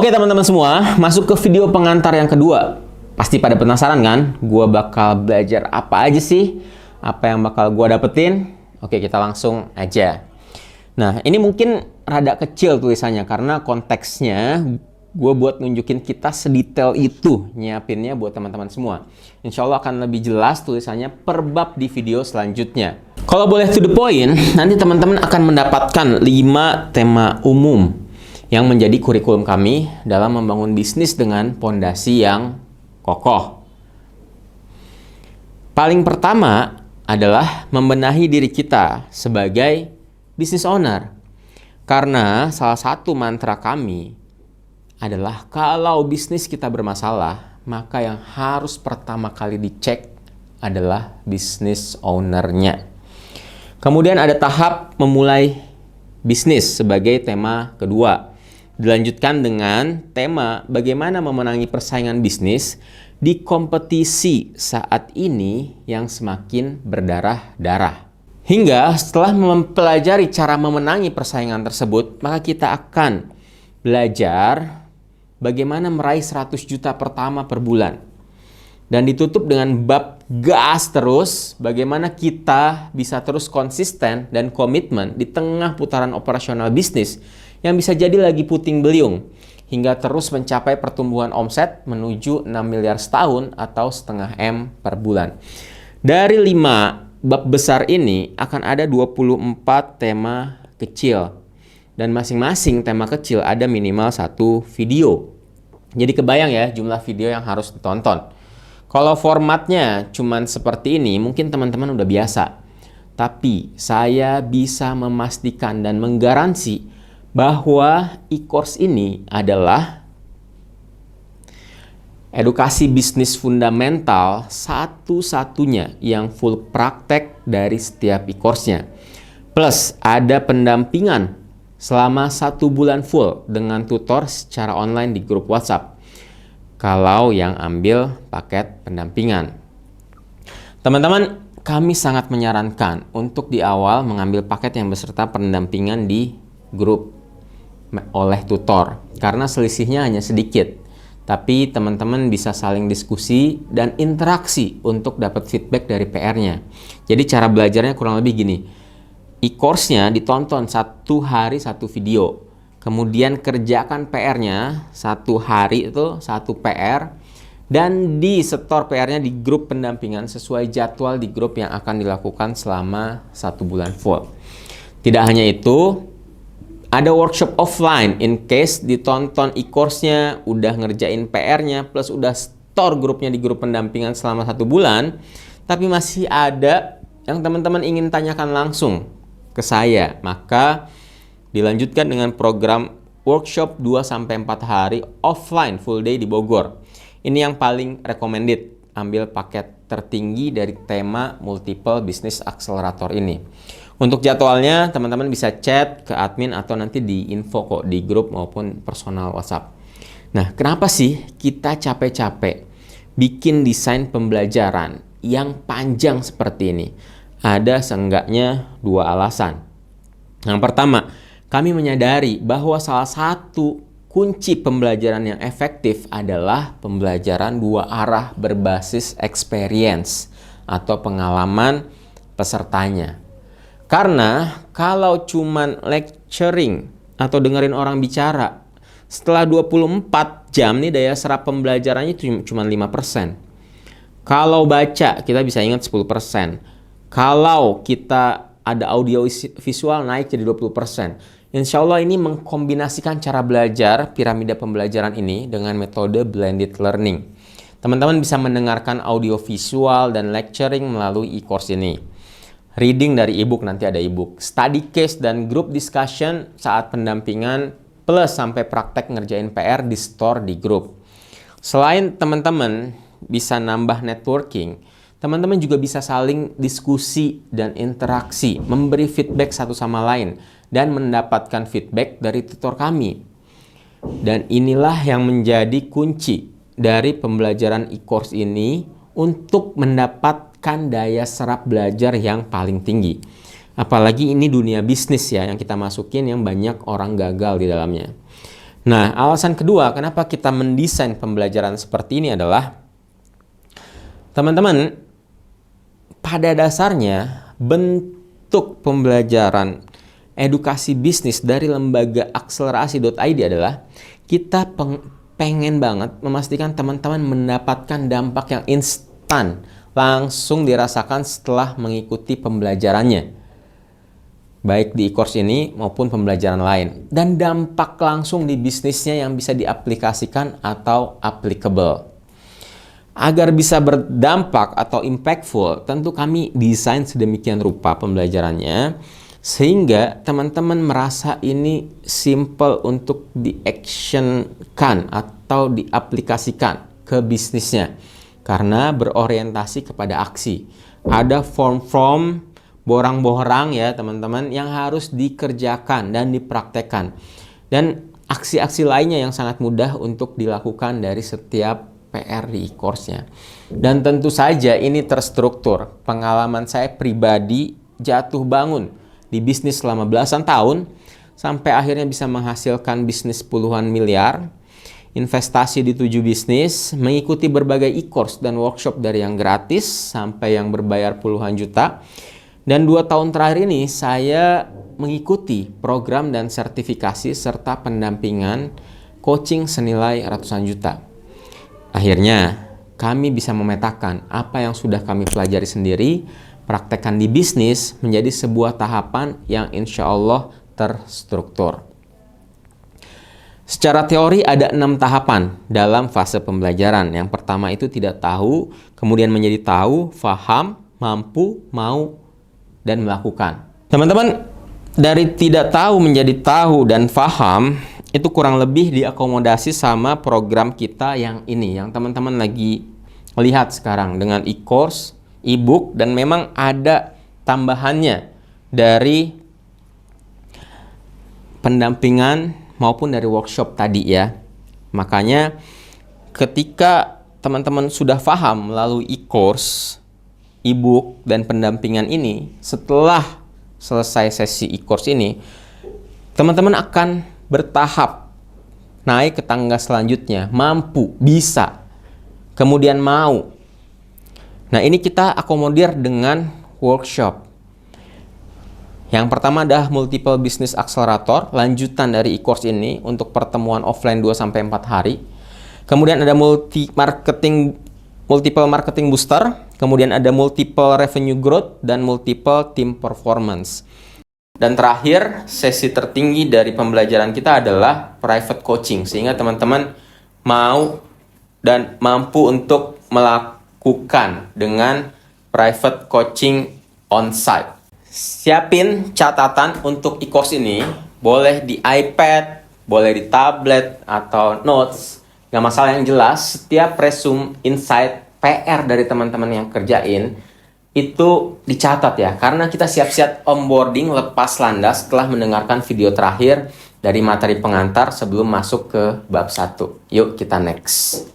Oke teman-teman semua, masuk ke video pengantar yang kedua. Pasti pada penasaran kan? Gua bakal belajar apa aja sih? Apa yang bakal gua dapetin? Oke, kita langsung aja. Nah, ini mungkin rada kecil tulisannya karena konteksnya gue buat nunjukin kita sedetail itu nyiapinnya buat teman-teman semua. Insya Allah akan lebih jelas tulisannya per bab di video selanjutnya. Kalau boleh to the point, nanti teman-teman akan mendapatkan 5 tema umum yang menjadi kurikulum kami dalam membangun bisnis dengan pondasi yang kokoh. Paling pertama adalah membenahi diri kita sebagai business owner. Karena salah satu mantra kami adalah kalau bisnis kita bermasalah, maka yang harus pertama kali dicek adalah business owner-nya. Kemudian ada tahap memulai bisnis sebagai tema kedua. Dilanjutkan dengan tema bagaimana memenangi persaingan bisnis di kompetisi saat ini yang semakin berdarah-darah. Hingga setelah mempelajari cara memenangi persaingan tersebut, maka kita akan belajar bagaimana meraih 100 juta pertama per bulan. Dan ditutup dengan bab gas terus, bagaimana kita bisa terus konsisten dan komitmen di tengah putaran operasional bisnis yang bisa jadi lagi puting beliung, hingga terus mencapai pertumbuhan omset menuju 6 miliar setahun atau setengah M per bulan. Dari 5 bab besar ini akan ada 24 tema kecil. Dan masing-masing tema kecil ada minimal 1 video. Jadi kebayang ya jumlah video yang harus ditonton. Kalau formatnya cuman seperti ini, mungkin teman-teman udah biasa. Tapi saya bisa memastikan dan menggaransi bahwa e-course ini adalah edukasi bisnis fundamental satu-satunya yang full praktek dari setiap e-course-nya. Plus ada pendampingan selama 1 bulan full dengan tutor secara online di grup WhatsApp. Kalau yang ambil paket pendampingan. Teman-teman, kami sangat menyarankan untuk di awal mengambil paket yang beserta pendampingan di grup oleh tutor. Karena selisihnya hanya sedikit. Tapi teman-teman bisa saling diskusi dan interaksi untuk dapat feedback dari PR-nya. Jadi cara belajarnya kurang lebih gini. E-course-nya ditonton 1 hari 1 video. Kemudian kerjakan PR-nya 1 hari itu 1 PR. Dan di setor PR-nya di grup pendampingan sesuai jadwal di grup yang akan dilakukan selama 1 bulan full. Tidak hanya itu, ada workshop offline in case ditonton e-course-nya, udah ngerjain PR-nya, plus udah store grupnya di grup pendampingan selama 1 bulan, tapi masih ada yang teman-teman ingin tanyakan langsung ke saya, maka dilanjutkan dengan program workshop 2-4 hari offline full day di Bogor. Ini yang paling recommended, ambil paket tertinggi dari tema Multiple Business Accelerator ini. Untuk jadwalnya teman-teman bisa chat ke admin atau nanti di info kok di grup maupun personal WhatsApp. Nah, kenapa sih kita capek-capek bikin desain pembelajaran yang panjang seperti ini? Ada seenggaknya 2 alasan. Yang pertama, kami menyadari bahwa salah satu kunci pembelajaran yang efektif adalah pembelajaran 2 arah berbasis experience atau pengalaman pesertanya. Karena kalau cuman lecturing atau dengerin orang bicara, setelah 24 jam nih daya serap pembelajarannya cuma 5%. Kalau baca kita bisa ingat 10%. Kalau kita ada audio visual naik jadi 20%. Insya Allah ini mengkombinasikan cara belajar piramida pembelajaran ini dengan metode blended learning. Teman-teman bisa mendengarkan audio visual dan lecturing melalui e-course ini. Reading dari ebook, nanti ada ebook. Study case dan group discussion saat pendampingan plus sampai praktek ngerjain PR di store di grup. Selain teman-teman bisa nambah networking, teman-teman juga bisa saling diskusi dan interaksi, memberi feedback satu sama lain, dan mendapatkan feedback dari tutor kami. Dan inilah yang menjadi kunci dari pembelajaran e-course ini untuk mendapatkan daya serap belajar yang paling tinggi. Apalagi ini dunia bisnis ya yang kita masukin yang banyak orang gagal di dalamnya. Nah, alasan kedua kenapa kita mendesain pembelajaran seperti ini adalah, teman-teman, pada dasarnya bentuk pembelajaran edukasi bisnis dari lembaga akselerasi.id adalah kita pengen banget memastikan teman-teman mendapatkan dampak yang instan, langsung dirasakan setelah mengikuti pembelajarannya, baik di e-course ini maupun pembelajaran lain, dan dampak langsung di bisnisnya yang bisa diaplikasikan atau applicable. Agar bisa berdampak atau impactful, tentu kami desain sedemikian rupa pembelajarannya sehingga teman-teman merasa ini simple untuk di-actionkan atau diaplikasikan ke bisnisnya karena berorientasi kepada aksi. Ada form-form borang-borang ya teman-teman yang harus dikerjakan dan dipraktekkan, dan aksi-aksi lainnya yang sangat mudah untuk dilakukan dari setiap PR di e-course-nya. Dan tentu saja ini terstruktur. Pengalaman saya pribadi jatuh bangun di bisnis selama belasan tahun sampai akhirnya bisa menghasilkan bisnis puluhan miliar, investasi di 7 bisnis, mengikuti berbagai e-course dan workshop dari yang gratis sampai yang berbayar puluhan juta. Dan 2 tahun terakhir ini saya mengikuti program dan sertifikasi serta pendampingan coaching senilai ratusan juta. Akhirnya kami bisa memetakan apa yang sudah kami pelajari sendiri, praktekkan di bisnis menjadi sebuah tahapan yang insya Allah terstruktur. Secara teori ada 6 tahapan dalam fase pembelajaran. Yang pertama itu tidak tahu, kemudian menjadi tahu, faham, mampu, mau, dan melakukan. Teman-teman, dari tidak tahu menjadi tahu dan faham itu kurang lebih diakomodasi sama program kita yang ini, yang teman-teman lagi lihat sekarang dengan e-course, e-book, dan memang ada tambahannya dari pendampingan maupun dari workshop tadi ya. Makanya ketika teman-teman sudah paham melalui e-course, e-book, dan pendampingan ini, setelah selesai sesi e-course ini, teman-teman akan bertahap naik ke tangga selanjutnya, mampu, bisa, kemudian mau. Nah, ini kita akomodir dengan workshop. Yang pertama adalah Multiple Business Accelerator, lanjutan dari e-course ini untuk pertemuan offline 2-4 hari. Kemudian ada Multiple Marketing Booster, kemudian ada Multiple Revenue Growth, dan Multiple Team Performance. Dan terakhir, sesi tertinggi dari pembelajaran kita adalah private coaching, sehingga teman-teman mau dan mampu untuk melakukan dengan private coaching on-site. Siapin catatan untuk e-course ini, boleh di iPad, boleh di tablet, atau notes. Nggak masalah, yang jelas, setiap resume, insight, PR dari teman-teman yang kerjain, itu dicatat ya, karena kita siap-siap onboarding lepas landas setelah mendengarkan video terakhir dari materi pengantar sebelum masuk ke bab 1. Yuk kita next.